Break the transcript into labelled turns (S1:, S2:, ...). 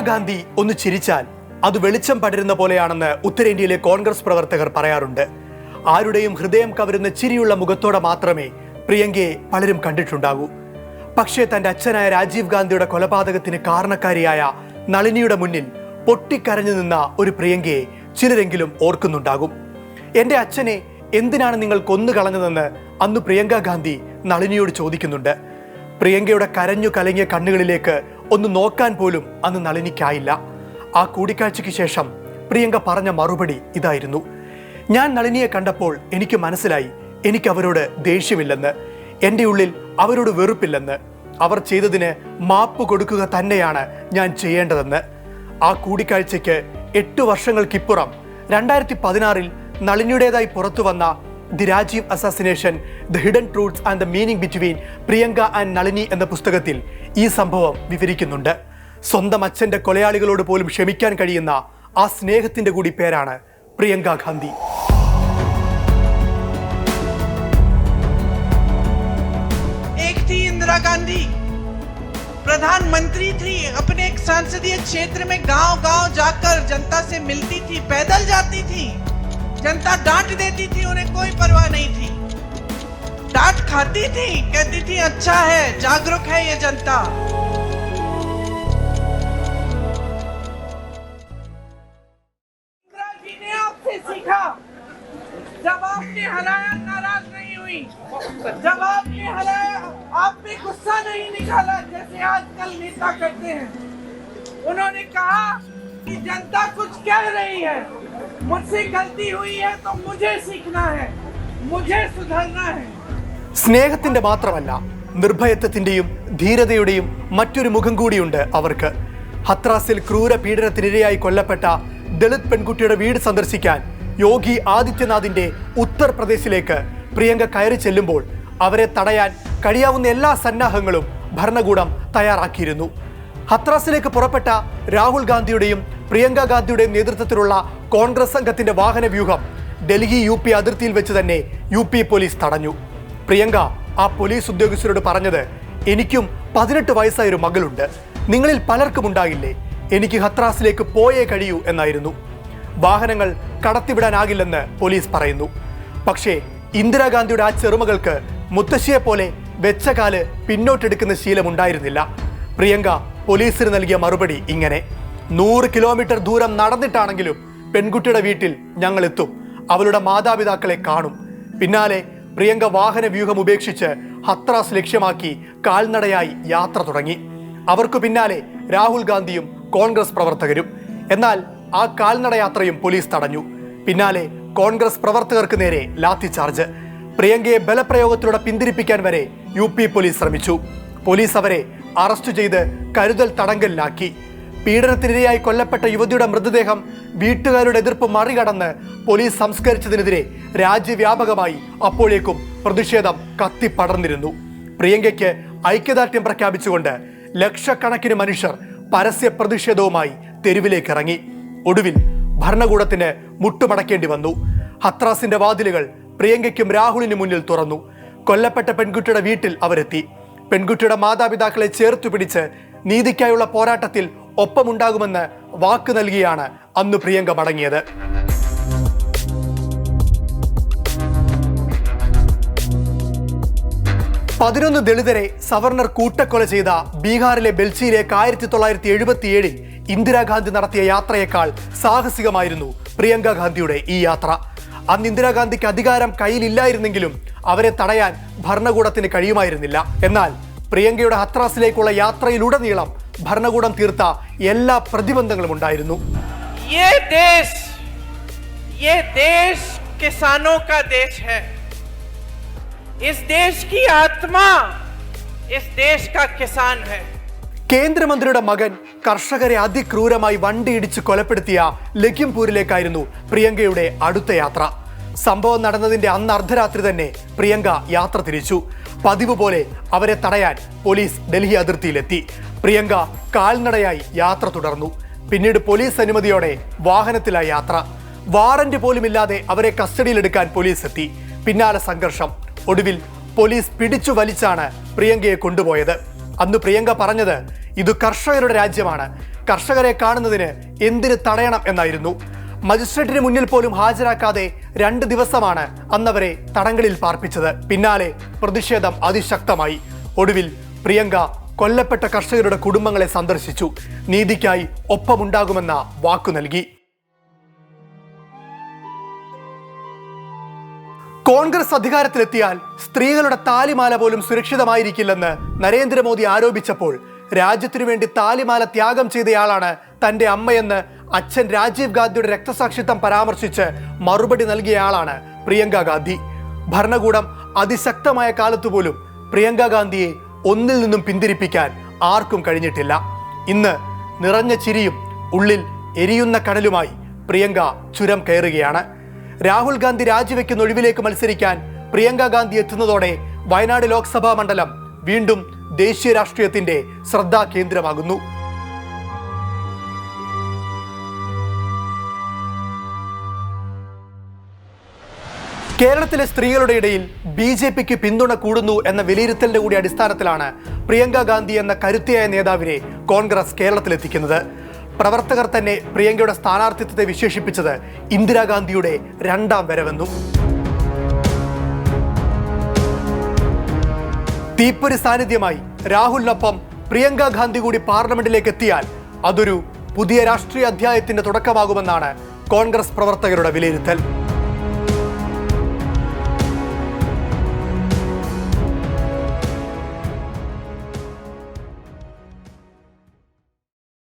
S1: ഗാന്ധി ഒന്ന് ചിരിച്ചാൽ അത് വെളിച്ചം പടരുന്ന പോലെയാണെന്ന് ഉത്തരേന്ത്യയിലെ കോൺഗ്രസ് പ്രവർത്തകർ പറയാറുണ്ട്. ആരുടെയും ഹൃദയം കവരുന്ന ചിരിയുള്ള മുഖത്തോടെ മാത്രമേ പ്രിയങ്കയെ പലരും കണ്ടിട്ടുണ്ടാകൂ. പക്ഷേ തന്റെ അച്ഛനായ രാജീവ് ഗാന്ധിയുടെ കൊലപാതകത്തിന് കാരണക്കാരിയായ നളിനിയുടെ മുന്നിൽ പൊട്ടിക്കരഞ്ഞു നിന്ന ഒരു പ്രിയങ്കയെ ചിലരെങ്കിലും ഓർക്കുന്നുണ്ടാകും. എന്റെ അച്ഛനെ എന്തിനാണ് നിങ്ങൾ കൊന്നുകളഞ്ഞതെന്ന് അന്ന് പ്രിയങ്ക ഗാന്ധി നളിനിയോട് ചോദിക്കുന്നുണ്ട്. പ്രിയങ്കയുടെ കരഞ്ഞു കലങ്ങിയ കണ്ണുകളിലേക്ക് ഒന്ന് നോക്കാൻ പോലും അന്ന് നളിനിക്കായില്ല. ആ കൂടിക്കാഴ്ചയ്ക്ക് ശേഷം പ്രിയങ്ക പറഞ്ഞ മറുപടി ഇതായിരുന്നു: ഞാൻ നളിനിയെ കണ്ടപ്പോൾ എനിക്ക് മനസ്സിലായി എനിക്ക് അവരോട് ദേഷ്യമില്ലെന്ന്, എൻ്റെ ഉള്ളിൽ അവരോട് വെറുപ്പില്ലെന്ന്. അവർ ചെയ്തതിന് മാപ്പ് കൊടുക്കുക തന്നെയാണ് ഞാൻ ചെയ്യേണ്ടതെന്ന്. ആ കൂടിക്കാഴ്ചയ്ക്ക് 8 വർഷങ്ങൾക്കിപ്പുറം 2016 നളിനിയുടേതായി പുറത്തു വന്ന the Rajiv assassination, the hidden truths and the meaning between Priyanka and Nalini എന്ന പുസ്തകത്തിൽ ഈ സംഭവം വിവരിക്കുന്നുണ്ട്. സ്വന്തം അച്ഛൻ്റെ കൊലയാളികളോട് പോലും ക്ഷമിക്കാൻ കഴിയുന്ന ആ സ്നേഹത്തിൻ്റെ കൂടി പേരാണ് പ്രിയങ്ക ഗാന്ധി.
S2: इंदिरा गांधी प्रधानमंत्री थी, अपने एक संसदीय क्षेत्र में गांव-गांव जाकर जनता से मिलती थी, पैदल जाती थी, जनता डांट देती थी, उन्हें कोई परवाह नहीं थी, डांट खाती थी, कहती थी अच्छा है, जागरूक है ये जनता। इंदिरा जी ने आपसे सीखा, जब आपने हराया नाराज नहीं हुई, जब आपने हराया आप पे गुस्सा नहीं निकाला जैसे आजकल नेता करते हैं। उन्होंने कहा कि जनता कुछ कह रही है, मुझसे गलती हुई है तो मुझे सीखना है, मुझे सुधरना है.
S1: സ്നേഹത്തിന്റെ മാത്രമല്ല നിർഭയത്വത്തിന്റെയും ധീരതയുടെയും മറ്റൊരു മുഖം കൂടിയുണ്ട് അവർക്ക്. ഹത്രാസിൽ ക്രൂര പീഡനത്തിനിരയായി കൊല്ലപ്പെട്ട ദളിത് പെൺകുട്ടിയുടെ വീട് സന്ദർശിക്കാൻ യോഗി ആദിത്യനാഥിന്റെ ഉത്തർപ്രദേശിലേക്ക് പ്രിയങ്ക കയറി ചെല്ലുമ്പോൾ അവരെ തടയാൻ കഴിയാവുന്ന എല്ലാ സന്നാഹങ്ങളും ഭരണകൂടം തയ്യാറാക്കിയിരുന്നു. ഹത്രാസിലേക്ക് പുറപ്പെട്ട രാഹുൽ ഗാന്ധിയുടെയും പ്രിയങ്ക ഗാന്ധിയുടെയും നേതൃത്വത്തിലുള്ള കോൺഗ്രസ് സംഘത്തിന്റെ വാഹന വ്യൂഹം ഡൽഹി UP അതിർത്തിയിൽ വെച്ച് തന്നെ UP പോലീസ് തടഞ്ഞു. പ്രിയങ്ക ആ പോലീസ് ഉദ്യോഗസ്ഥരോട് പറഞ്ഞത്, എനിക്കും 18 വയസ്സായൊരു മകളുണ്ട്, നിങ്ങളിൽ പലർക്കും ഉണ്ടാകില്ലേ, എനിക്ക് ഹത്രാസിലേക്ക് പോയേ കഴിയൂ എന്നായിരുന്നു. വാഹനങ്ങൾ കടത്തിവിടാനാകില്ലെന്ന് പോലീസ് പറയുന്നു. പക്ഷേ ഇന്ദിരാഗാന്ധിയുടെ ആ ചെറുമകൾക്ക് മുത്തശ്ശിയെ പോലെ വെച്ച കാല് പിന്നോട്ടെടുക്കുന്ന ശീലമുണ്ടായിരുന്നില്ല. പ്രിയങ്ക പോലീസിന് നൽകിയ മറുപടി ഇങ്ങനെ: 100 കിലോമീറ്റർ ദൂരം നടന്നിട്ടാണെങ്കിലും പെൺകുട്ടിയുടെ വീട്ടിൽ ഞങ്ങൾ എത്തും, അവളുടെ മാതാപിതാക്കളെ കാണും. പിന്നാലെ പ്രിയങ്ക വാഹന വ്യൂഹം ഉപേക്ഷിച്ച് ഹത്രാസ് ലക്ഷ്യമാക്കി കാൽനടയായി യാത്ര തുടങ്ങി. അവർക്കു പിന്നാലെ രാഹുൽ ഗാന്ധിയും കോൺഗ്രസ് പ്രവർത്തകരും. എന്നാൽ ആ കാൽനടയാത്രയും പോലീസ് തടഞ്ഞു. പിന്നാലെ കോൺഗ്രസ് പ്രവർത്തകർക്ക് നേരെ ലാത്തി ചാർജ്. പ്രിയങ്കയെ ബലപ്രയോഗത്തിലൂടെ പിന്തിരിപ്പിക്കാൻ വരെ UP പോലീസ് ശ്രമിച്ചു. പോലീസ് അവരെ അറസ്റ്റ് ചെയ്ത് കരുതൽ തടങ്കലിലാക്കി. പീഡനത്തിനിരയായി കൊല്ലപ്പെട്ട യുവതിയുടെ മൃതദേഹം വീട്ടുകാരുടെ എതിർപ്പ് മറികടന്ന് പോലീസ് സംസ്കരിച്ചതിനെതിരെ രാജ്യവ്യാപകമായി അപ്പോഴേക്കും പ്രതിഷേധം കത്തിപ്പടർന്നിരുന്നു. പ്രിയങ്കയ്ക്ക് ഐക്യദാർഢ്യം പ്രഖ്യാപിച്ചുകൊണ്ട് ലക്ഷക്കണക്കിന് മനുഷ്യർ പരസ്യ പ്രതിഷേധവുമായി തെരുവിലേക്കിറങ്ങി. ഒടുവിൽ ഭരണകൂടത്തിന് മുട്ടുമടക്കേണ്ടി വന്നു. ഹത്രാസിന്റെ വാതിലുകൾ പ്രിയങ്കയ്ക്കും രാഹുലിന് മുന്നിൽ തുറന്നു. കൊല്ലപ്പെട്ട പെൺകുട്ടിയുടെ വീട്ടിൽ അവരെത്തി. പെൺകുട്ടിയുടെ മാതാപിതാക്കളെ ചേർത്തു പിടിച്ച് നീതിക്കായുള്ള പോരാട്ടത്തിൽ ഒപ്പമുണ്ടാകുമെന്ന് വാക്ക് നൽകിയാണ് അന്ന് പ്രിയങ്ക മടങ്ങിയത്. പതിനൊന്ന് ദളിതരെ സവർണർ കൂട്ടക്കൊല ചെയ്ത ബീഹാറിലെ ബെൽച്ചിയിലേക്ക് 1977 ഇന്ദിരാഗാന്ധി നടത്തിയ യാത്രയേക്കാൾ സാഹസികമായിരുന്നു പ്രിയങ്ക ഗാന്ധിയുടെ ഈ യാത്ര. അന്ന് ഇന്ദിരാഗാന്ധിക്ക് അധികാരം കയ്യിലില്ലായിരുന്നെങ്കിലും അവരെ തടയാൻ ഭരണകൂടത്തിന് കഴിയുമായിരുന്നില്ല. എന്നാൽ പ്രിയങ്കയുടെ ഹത്രാസിലേക്കുള്ള യാത്രയിലുടനീളം ഭരണകൂടം തീർത്ത എല്ലാ പ്രതിബന്ധങ്ങളും ഉണ്ടായിരുന്നു.
S2: ये देश किसानों का देश है, इस देश की आत्मा इस देश का किसान है.
S1: കേന്ദ്രമന്ത്രിയുടെ മകൻ കർഷകരെ അതിക്രൂരമായി വണ്ടിയിടിച്ച് കൊലപ്പെടുത്തിയ ലഖിംപൂരിലേക്കായിരുന്നു പ്രിയങ്കയുടെ അടുത്ത യാത്ര. സംഭവം നടന്നതിന്റെ അന്ന് അർദ്ധരാത്രി തന്നെ പ്രിയങ്ക യാത്ര തിരിച്ചു. പതിവ് പോലെ അവരെ തടയാൻ പോലീസ് ഡൽഹി അതിർത്തിയിലെത്തി. പ്രിയങ്ക കാൽനടയായി യാത്ര തുടർന്നു. പിന്നീട് പോലീസ് അനുമതിയോടെ വാഹനത്തിലായി യാത്ര. വാറന്റ് പോലുമില്ലാതെ അവരെ കസ്റ്റഡിയിലെടുക്കാൻ പോലീസ് എത്തി. പിന്നാലെ സംഘർഷം. ഒടുവിൽ പോലീസ് പിടിച്ചു വലിച്ചാണ് പ്രിയങ്കയെ കൊണ്ടുപോയത്. അന്ന് പ്രിയങ്ക പറഞ്ഞത്, ഇത് കർഷകരുടെ രാജ്യമാണ്, കർഷകരെ കാണുന്നതിന് എന്തിന് തടയണം എന്നായിരുന്നു. മജിസ്ട്രേറ്റിന് മുന്നിൽ പോലും ഹാജരാക്കാതെ 2 ദിവസമാണ് അന്നവരെ തടങ്കലിൽ പാർപ്പിച്ചത്. പിന്നാലെ പ്രതിഷേധം അതിശക്തമായി. ഒടുവിൽ പ്രിയങ്ക കൊല്ലപ്പെട്ട കർഷകരുടെ കുടുംബങ്ങളെ സന്ദർശിച്ചു. നീതിക്കായി ഒപ്പമുണ്ടാകുമെന്ന വാക്കു നൽകി. കോൺഗ്രസ് അധികാരത്തിലെത്തിയാൽ സ്ത്രീകളുടെ താലിമാല പോലും സുരക്ഷിതമായിരിക്കില്ലെന്ന് നരേന്ദ്രമോദി ആരോപിച്ചപ്പോൾ രാജ്യത്തിനു വേണ്ടി താലിമാല ത്യാഗം ചെയ്തയാളാണ് തന്റെ അമ്മയെന്ന് അച്ഛൻ രാജീവ് ഗാന്ധിയുടെ രക്തസാക്ഷിത്വം പരാമർശിച്ച് മറുപടി നൽകിയയാളാണ് പ്രിയങ്ക ഗാന്ധി. ഭരണകൂടം അതിശക്തമായ കാലത്തുപോലും പ്രിയങ്ക ഗാന്ധിയെ ഒന്നിൽ നിന്നും പിന്തിരിപ്പിക്കാൻ ആർക്കും കഴിഞ്ഞിട്ടില്ല. ഇന്ന് നിറഞ്ഞ ചിരിയും ഉള്ളിൽ എരിയുന്ന കടലുമായി പ്രിയങ്ക ചുരം കയറുകയാണ്. രാഹുൽ ഗാന്ധി രാജിവെക്കുന്ന ഒഴിവിലേക്ക് മത്സരിക്കാൻ പ്രിയങ്ക ഗാന്ധി എത്തുന്നതോടെ വയനാട് ലോക്സഭാ മണ്ഡലം വീണ്ടും ദേശീയ രാഷ്ട്രീയത്തിന്റെ ശ്രദ്ധാകേന്ദ്രമാകുന്നു. കേരളത്തിലെ സ്ത്രീകളുടെ ഇടയിൽ BJPക്ക് പിന്തുണ കൂടുന്നു എന്ന വിലയിരുത്തലിന്റെ കൂടി അടിസ്ഥാനത്തിലാണ് പ്രിയങ്ക ഗാന്ധി എന്ന കരുത്തിയായ നേതാവിനെ കോൺഗ്രസ് കേരളത്തിലെത്തിക്കുന്നത്. പ്രവർത്തകർ തന്നെ പ്രിയങ്കയുടെ സ്ഥാനാർത്ഥിത്വത്തെ വിശേഷിപ്പിച്ചത് ഇന്ദിരാഗാന്ധിയുടെ 2ാം വരവെന്നും. തീപ്പൊരി സാന്നിധ്യമായി രാഹുലിനൊപ്പം പ്രിയങ്ക ഗാന്ധി കൂടി പാർലമെന്റിലേക്ക് എത്തിയാൽ അതൊരു പുതിയ രാഷ്ട്രീയ അധ്യായത്തിന്റെ തുടക്കമാകുമെന്നാണ് കോൺഗ്രസ് പ്രവർത്തകരുടെ വിലയിരുത്തൽ.